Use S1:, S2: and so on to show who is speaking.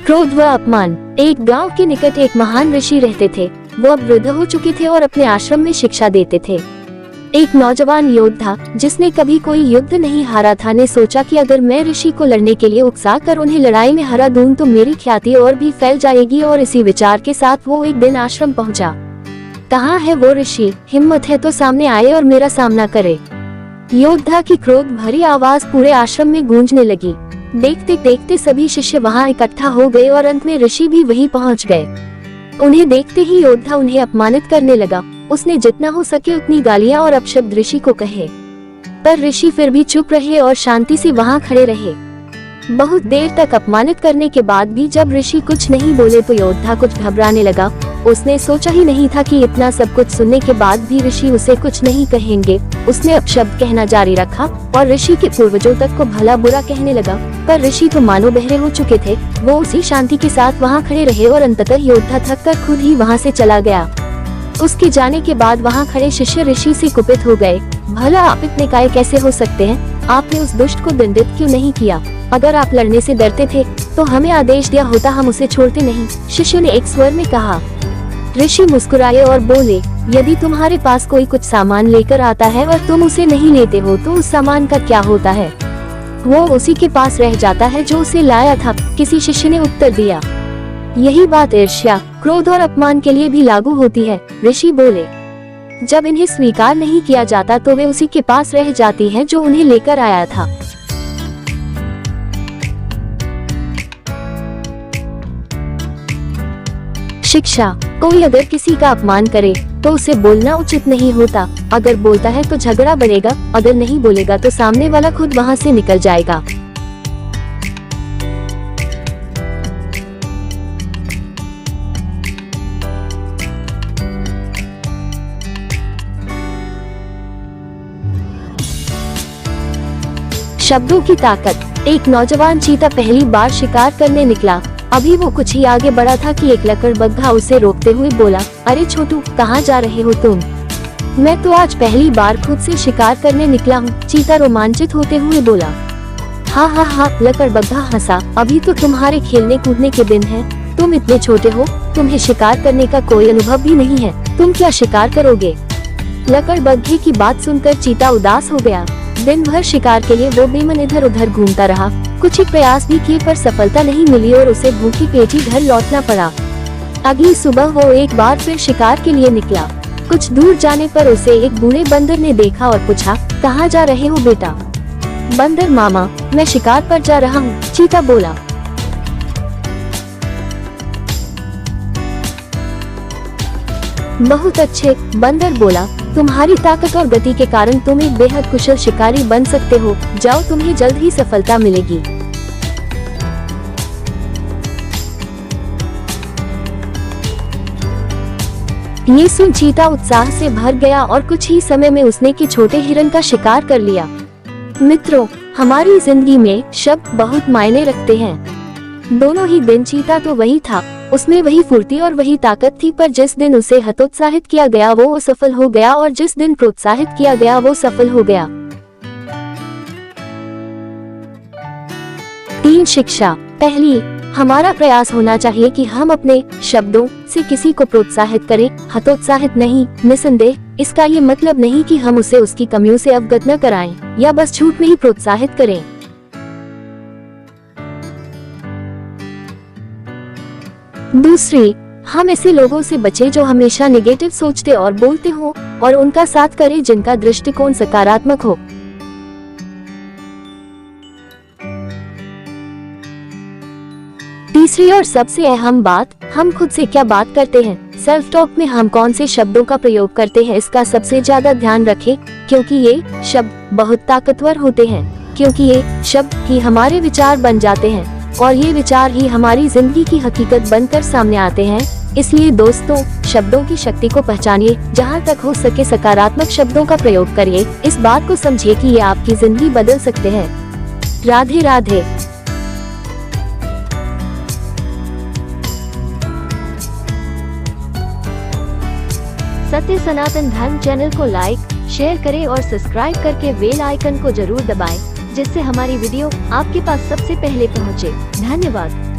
S1: क्रोध व अपमान। एक गांव के निकट एक महान ऋषि रहते थे। वो अब वृद्ध हो चुके थे और अपने आश्रम में शिक्षा देते थे। एक नौजवान योद्धा जिसने कभी कोई युद्ध नहीं हारा था ने सोचा कि अगर मैं ऋषि को लड़ने के लिए उकसा कर उन्हें लड़ाई में हरा दूं तो मेरी ख्याति और भी फैल जाएगी। और इसी विचार के साथ वो एक दिन आश्रम पहुंचा। कहाँ है वो ऋषि? हिम्मत है तो सामने आए और मेरा सामना करे। योद्धा की क्रोध भरी आवाज पूरे आश्रम में गूंजने लगी। देखते देखते सभी शिष्य वहां इकट्ठा हो गए और अंत में ऋषि भी वहीं पहुंच गए। उन्हें देखते ही योद्धा उन्हें अपमानित करने लगा। उसने जितना हो सके उतनी गालियां और अपशब्द ऋषि को कहे, पर ऋषि फिर भी चुप रहे और शांति से वहां खड़े रहे। बहुत देर तक अपमानित करने के बाद भी जब ऋषि कुछ नहीं बोले तो योद्धा कुछ घबराने लगा। उसने सोचा ही नहीं था कि इतना सब कुछ सुनने के बाद भी ऋषि उसे कुछ नहीं कहेंगे। उसने अपशब्द कहना जारी रखा और ऋषि के पूर्वजों तक को भला बुरा कहने लगा, पर ऋषि तो मानो बहरे हो चुके थे। वो उसी शांति के साथ वहां खड़े रहे और अंततः योद्धा थक कर खुद ही वहां से चला गया। उसके जाने के बाद वहां खड़े शिष्य ऋषि से कुपित हो गए। भला आप इतने काय कैसे हो सकते हैं? आपने उस दुष्ट को दंडित क्यों नहीं किया? अगर आप लड़ने से डरते थे तो हमें आदेश दिया होता, हम उसे छोड़ते नहीं। शिष्य ने एक स्वर में कहा। ऋषि मुस्कुराए और बोले, यदि तुम्हारे पास कोई कुछ सामान लेकर आता है और तुम उसे नहीं लेते हो तो उस सामान का क्या होता है? वो उसी के पास रह जाता है जो उसे लाया था। किसी शिष्य ने उत्तर दिया। यही बात ईर्ष्या, क्रोध और अपमान के लिए भी लागू होती है। ऋषि बोले, जब इन्हें स्वीकार नहीं किया जाता तो वे उसी के पास रह जाती हैं जो उन्हें लेकर आया था। शिक्षा। कोई अगर किसी का अपमान करे तो उसे बोलना उचित नहीं होता। अगर बोलता है तो झगड़ा बढ़ेगा, अगर नहीं बोलेगा तो सामने वाला खुद वहां से निकल जाएगा। शब्दों की ताकत। एक नौजवान चीता पहली बार शिकार करने निकला। अभी वो कुछ ही आगे बढ़ा था कि एक लकड़बग्घा उसे रोकते हुए बोला, अरे छोटू, कहाँ जा रहे हो तुम? मैं तो आज पहली बार खुद से शिकार करने निकला हूँ। चीता रोमांचित होते हुए बोला। हाँ हाँ हाँ, लकड़बग्घा हंसा। अभी तो तुम्हारे खेलने कूदने के दिन हैं। तुम इतने छोटे हो, तुम्हें शिकार करने का कोई अनुभव भी नहीं है। तुम क्या शिकार करोगे? लकड़बग्घे की बात सुनकर चीता उदास हो गया। दिन भर शिकार के लिए वो बेमन इधर उधर घूमता रहा। कुछ ही प्रयास भी किए पर सफलता नहीं मिली और उसे भूखी पेटी घर लौटना पड़ा। अगली सुबह वो एक बार फिर शिकार के लिए निकला। कुछ दूर जाने पर उसे एक बूढ़े बंदर ने देखा और पूछा, कहाँ जा रहे हो बेटा? बंदर मामा, मैं शिकार पर जा रहा हूँ, चीता बोला। बहुत अच्छे, बंदर बोला। तुम्हारी ताकत और गति के कारण तुम एक बेहद कुशल शिकारी बन सकते हो। जाओ, तुम्हें जल्द ही सफलता मिलेगी। ये सुन चीता उत्साह से भर गया और कुछ ही समय में उसने एक छोटे हिरन का शिकार कर लिया। मित्रों, हमारी जिंदगी में शब्द बहुत मायने रखते हैं। दोनों ही दिन चीता तो वही था, उसमें वही फुर्ती और वही ताकत थी, पर जिस दिन उसे हतोत्साहित किया गया वो असफल हो गया और जिस दिन प्रोत्साहित किया गया वो सफल हो गया। 3 शिक्षा। पहली, हमारा प्रयास होना चाहिए कि हम अपने शब्दों से किसी को प्रोत्साहित करें, हतोत्साहित नहीं। निसंदेह इसका ये मतलब नहीं कि हम उसे उसकी कमियों से अवगत न कराएं या बस झूठ में ही प्रोत्साहित करें। दूसरी, हम ऐसे लोगों से बचें जो हमेशा नेगेटिव सोचते और बोलते हो और उनका साथ करें जिनका दृष्टिकोण सकारात्मक हो। तीसरी और सबसे अहम बात, हम खुद से क्या बात करते हैं। सेल्फ टॉक में हम कौन से शब्दों का प्रयोग करते हैं इसका सबसे ज्यादा ध्यान रखें, क्योंकि ये शब्द बहुत ताकतवर होते हैं। क्योंकि ये शब्द ही हमारे विचार बन जाते हैं और ये विचार ही हमारी जिंदगी की हकीकत बनकर सामने आते हैं। इसलिए दोस्तों, शब्दों की शक्ति को पहचानिए, जहाँ तक हो सके सकारात्मक शब्दों का प्रयोग करिए। इस बात को समझिए कि ये आपकी जिंदगी बदल सकते हैं। राधे राधे। सत्य सनातन धर्म चैनल को लाइक, शेयर करें और सब्सक्राइब करके बेल आइकन को जरूर दबाएं, जिससे हमारी वीडियो आपके पास सबसे पहले पहुंचे। धन्यवाद।